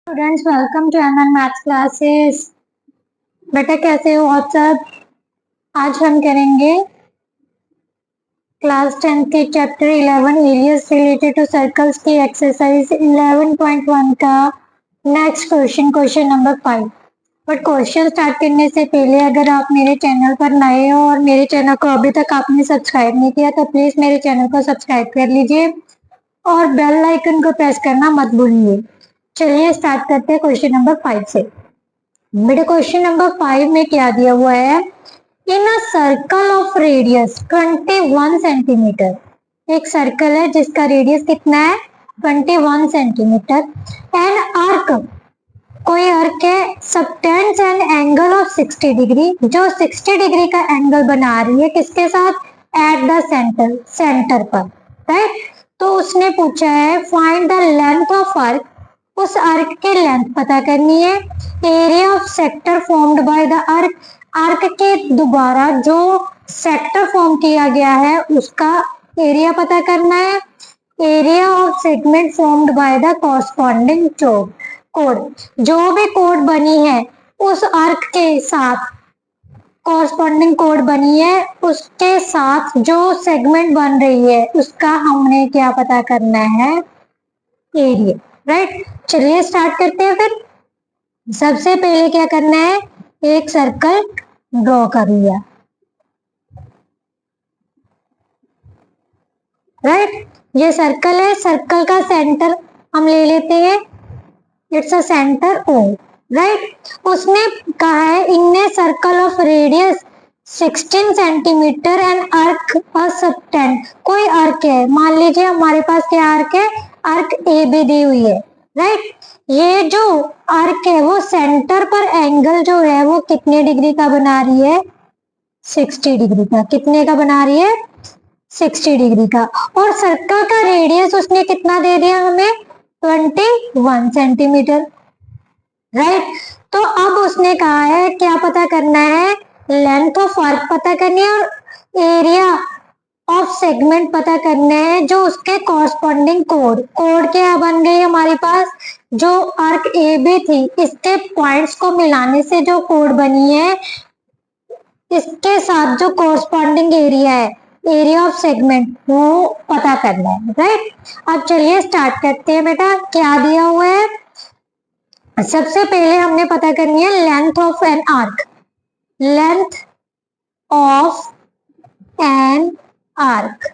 Students welcome to MN maths classes. बेटा कैसे हो आप सब? आज हम करेंगे क्लास 10 के chapter 11 areas related to circles की एक्सरसाइज 11.1 का next question number 5। But question start करने से पहले अगर आप मेरे चैनल पर नए हो और मेरे चैनल को अभी तक आपने सब्सक्राइब नहीं किया तो प्लीज मेरे चैनल को सब्सक्राइब कर लीजिए और बेल आइकन को प्रेस करना मत भूलिए। चलिए स्टार्ट करते हैं क्वेश्चन नंबर 5 से। बेटा क्वेश्चन नंबर 5 में क्या दिया हुआ है? In a circle of radius 21 centimetre, एक सर्कल है जिसका रेडियस कितना है 21 सेंटीमीटर। एन आर्क, कोई आर्क है, subtends an angle of 60 degree, जो 60 डिग्री का एंगल बना रही है किसके साथ? एट द सेंटर पर, राइट। तो उसने पूछा है find the length of arc, उस आर्क की लेंथ पता करनी है। Area of sector formed by the arc, arc के दोबारा जो सेक्टर फॉर्म किया गया है उसका एरिया पता करना है। Area of segment formed by the corresponding code, जो भी कोड बनी है उस आर्क के साथ, कॉरस्पॉन्डिंग कोड बनी है उसके साथ जो सेगमेंट बन रही है उसका हमने क्या पता करना है? Area, right. चलिए स्टार्ट करते हैं फिर। सबसे पहले क्या करना है? एक सर्कल ड्रॉ कर लिया, राइट। ये सर्कल है, सर्कल का सेंटर हम ले लेते हैं, it's a centre O, right. उसने कहा है in circle of radius 16 centimetre and arc a subtend, कोई आर्क है, मान लीजिए हमारे पास क्या आर्क है? आर्क ए बी दी हुई है, राइट। ये जो आर्क है वो सेंटर पर एंगल जो है वो कितने डिग्री का बना रही है? 60 डिग्री का। कितने का बना रही है? 60 डिग्री का। और सर्कल का रेडियस उसने कितना दे दिया हमें? 21 सेंटीमीटर, राइट। तो अब उसने कहा है क्या पता करना है? लेंथ ऑफ आर्क पता करनी है और एरिया ऑफ सेगमेंट पता करने हैं, जो उसके कॉरस्पॉन्डिंग कोड क्या बन गई हमारे पास? जो आर्क ए बी थी इसके पॉइंट्स को मिलाने से जो कोड बनी है इसके साथ जो कॉरस्पॉन्डिंग एरिया है, एरिया ऑफ सेगमेंट, वो पता करना है, राइट। अब चलिए स्टार्ट करते हैं। बेटा क्या दिया हुआ है? सबसे पहले हमने पता करनी है length of an arc, length of an arc.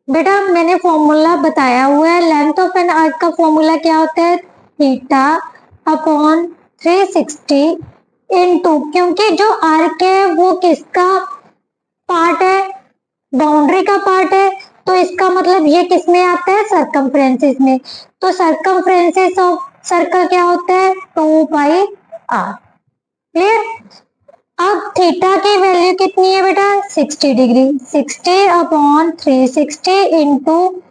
बेटा मैंने फॉर्मूला बताया हुआ है, लेंथ ऑफ एन आर्क का फॉर्मूला क्या होता है? थीटा अपॉन 360 इनटू, क्योंकि जो आर्क है वो किसका पार्ट है? बाउंड्री का पार्ट है, तो इसका मतलब ये किस में आता है? सर्कमफ्रेंसिस में। तो सर्कमफ्रेंसिस ऑफ सर्कल क्या होता है? 2 पाई आर, क्लियर। अब थीटा की वैल्यू कितनी है बेटा? 60 degree. 60 upon 360 into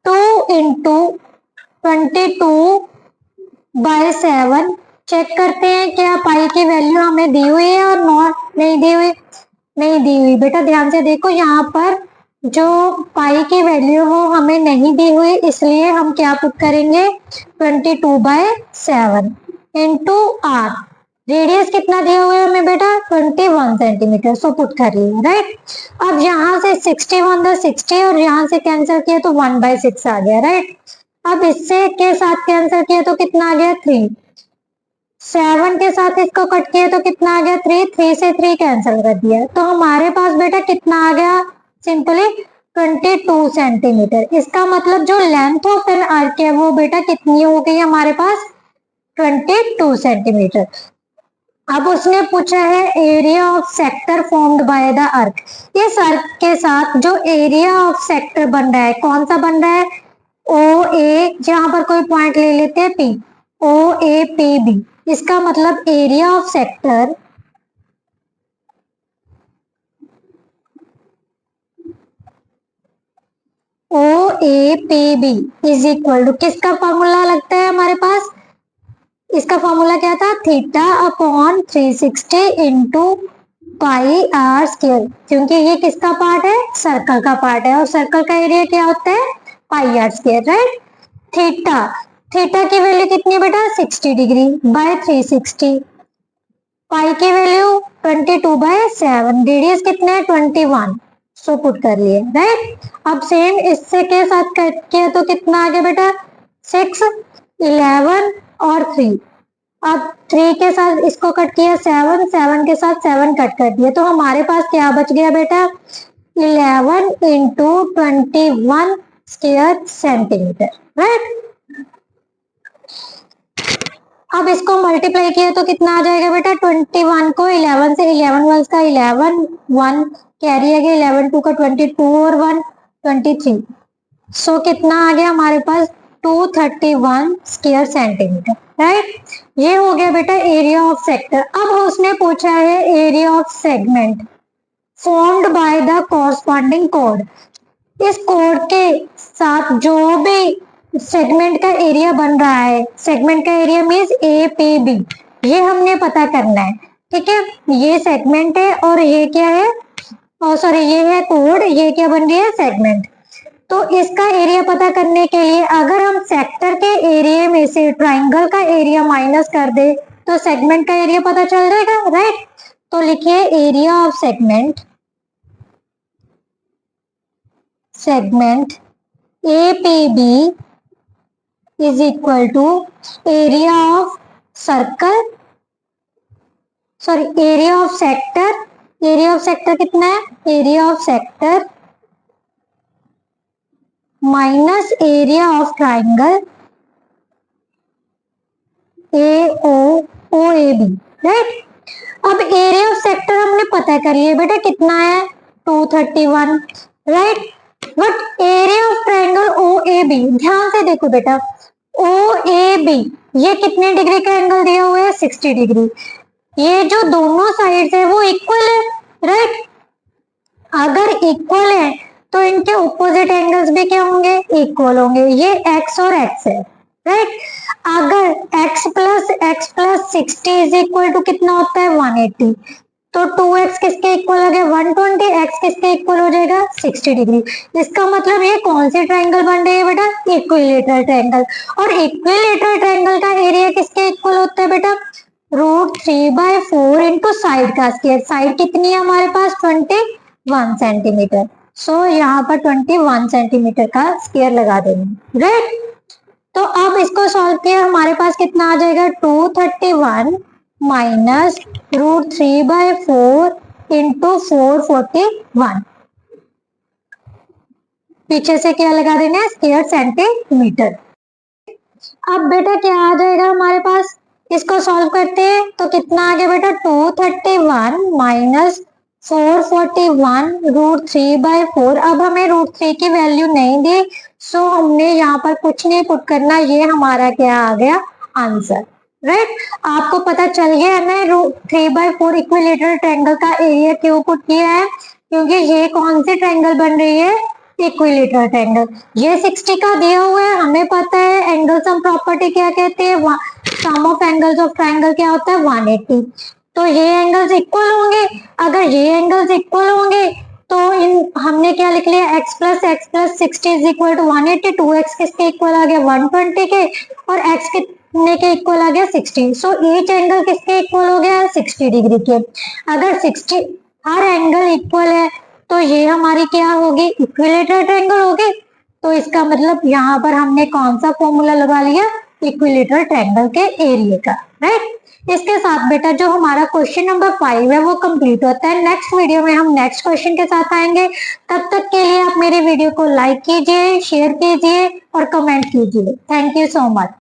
2 into 22/7। Check करते हैं क्या पाई की वैल्यू हमें दी हुई है और नॉट नहीं दी हुई? नहीं दी हुई। बेटा ध्यान से देखो, यहाँ पर जो पाई की वैल्यू हो हमें नहीं दी हुई, इसलिए हम क्या पुट करेंगे? 22/7 इंटू आर। रेडियस कितना दिया हुआ है हमें बेटा? 21 सेंटीमीटर, सो पुट कर लिया, राइट। अब यहाँ से 60 और यहाँ से कैंसिल किया तो 1/6 आ गया, राइट। अब इससे के साथ कैंसिल किया तो कितना आ गया? 3। 7 के साथ इसको कट किया तो कितना आ गया? 3। 3 से 3 कैंसिल कर दिया तो हमारे पास बेटा कितना आ गया? Simply 22 centimetre. इसका मतलब जो लेंथ ऑफ एन आर्क है वो बेटा कितनी हो गई हमारे पास? 22 सेंटीमीटर। अब उसने पूछा है area of sector formed by the arc, इस आर्क के साथ जो एरिया ऑफ सेक्टर बन रहा है कौन सा बन रहा है? ओ ए, जहां पर कोई पॉइंट ले लेते हैं P, O A P B. इसका मतलब area of sector O A P B is equal to, किसका फॉर्मूला लगता है हमारे पास? इसका फॉर्मूला क्या था? Theta upon 360 into pi r square, क्योंकि ये किसका पार्ट है? सर्कल का पार्ट है और सर्कल का एरिया क्या होता है? Pi r square, right. Theta theta की वैल्यू कितनी है बेटा 60 डिग्री बाय 360, पाई की वैल्यू 22/7, रेडियस कितना है 21, सो पुट कर लिए राइट। अब सेम इससे के साथ कट किया तो कितना आ गया बेटा 6, 11 और 3। अब 3 के साथ इसको कट किया 7, 7 के साथ 7 कट कर दिया, तो हमारे पास क्या बच गया बेटा 11 इंटू 21 स्क्वायर सेंटीमीटर राइट। अब इसको मल्टीप्लाई किया तो कितना आ जाएगा बेटा 21 को 11 से, 11 वंस का 11, 1 कैरी आ गया, 11 टू का 22 और 1 23, सो कितना आ गया हमारे पास 231 स्क्वायर सेंटीमीटर राइट। ये हो गया बेटा एरिया ऑफ सेक्टर। अब उसने पूछा है area of segment formed by the corresponding code. इस कोड के साथ जो भी सेगमेंट का एरिया बन रहा है, सेगमेंट का area means A P B, ये हमने पता करना है ठीक है। ये सेगमेंट है और ये क्या है, सॉरी ये है कोड, ये क्या बन रही है सेगमेंट। तो इसका एरिया पता करने के लिए अगर हम सेक्टर के एरिया में से ट्राइंगल का एरिया माइनस कर दे तो सेगमेंट का एरिया पता चल जाएगा राइट। तो लिखिए area of segment, segment APB is equal to area of circle, sorry area of sector, area of sector कितना है area of sector minus area of triangle AOAB right. अब एरिया ऑफ सेक्टर हमने पता कर लिया बेटा कितना है 231 right. But area of triangle OAB, ध्यान से देखो बेटा OAB ये कितने डिग्री का एंगल दिया हुआ है 60 डिग्री। ये जो दोनों साइड है वो इक्वल है राइट। अगर इक्वल है तो इनके ऑपोजिट एंगल्स भी क्या होंगे इक्वल होंगे, ये x और x है राइट। अगर x plus 60 is equal to कितना होता है 180, तो 2x किसके इक्वल हो गया 120, x किसके इक्वल हो जाएगा 60 डिग्री। इसका मतलब ये कौन सी ट्राइंगल बन रही है बेटा इक्विलेटरल ट्राइंगल। और इक्विलेटरल ट्राइंगल का एरिया किसके इक्वल होता है बेटा √3/4 इंटू साइड का स्क्वायर। साइड कितनी है हमारे पास 21 सेंटीमीटर, सो यहाँ पर 21 सेंटीमीटर का स्क्वायर लगा देंगे राइट। तो अब इसको सॉल्व किया हमारे पास कितना आ जाएगा 231 माइनस √3/4 इंटू 441, पीछे से क्या लगा देना है स्क्वायर सेंटीमीटर। अब बेटा क्या आ जाएगा हमारे पास, इसको सॉल्व करते हैं तो कितना आ गया बेटा 231 माइनस 441 √3/4। अब हमें √3 की वैल्यू नहीं दी, सो हमने यहाँ पर कुछ नहीं पुट करना, ये हमारा क्या आ गया आंसर राइट। आपको पता चल गया ना √3/4 इक्विलेटरल ट्रायंगल का एरिया क्यों पुट किया है, क्योंकि ये कौन सी ट्रायंगल बन रही है इक्विलेटरल ट्रायंगल। ये 60 का दिया हुआ है, हमें पता है एंगल सम प्रॉपर्टी क्या कहते हैं, सम ऑफ एंगल्स ऑफ ट्रायंगल क्या होता है 180। तो ये एंगल्स इक्वल होंगे, अगर ये एंगल्स इक्वल होंगे तो इन हमने क्या लिख लिया x plus 60 is equal to 180, 2x किसके इक्वल आ गया 120 के, और x कितने के इक्वल आ गया 60। सो ईच एंगल किसके इक्वल हो गया 60 डिग्री के। अगर 60 हर एंगल इक्वल है तो ये हमारी क्या होगी इक्विलेटरल ट्रायंगल होगी। तो इसका मतलब यहाँ पर हमने कौन सा फॉर्मूला लगा लिया इक्विलेटरल ट्रायंगल के एरिया का राइट। इसके साथ बेटा जो हमारा क्वेश्चन नंबर 5 है वो कंप्लीट होता है। नेक्स्ट वीडियो में हम नेक्स्ट क्वेश्चन के साथ आएंगे। तब तक के लिए आप मेरे वीडियो को लाइक कीजिए, शेयर कीजिए और कमेंट कीजिए। Thank you so much.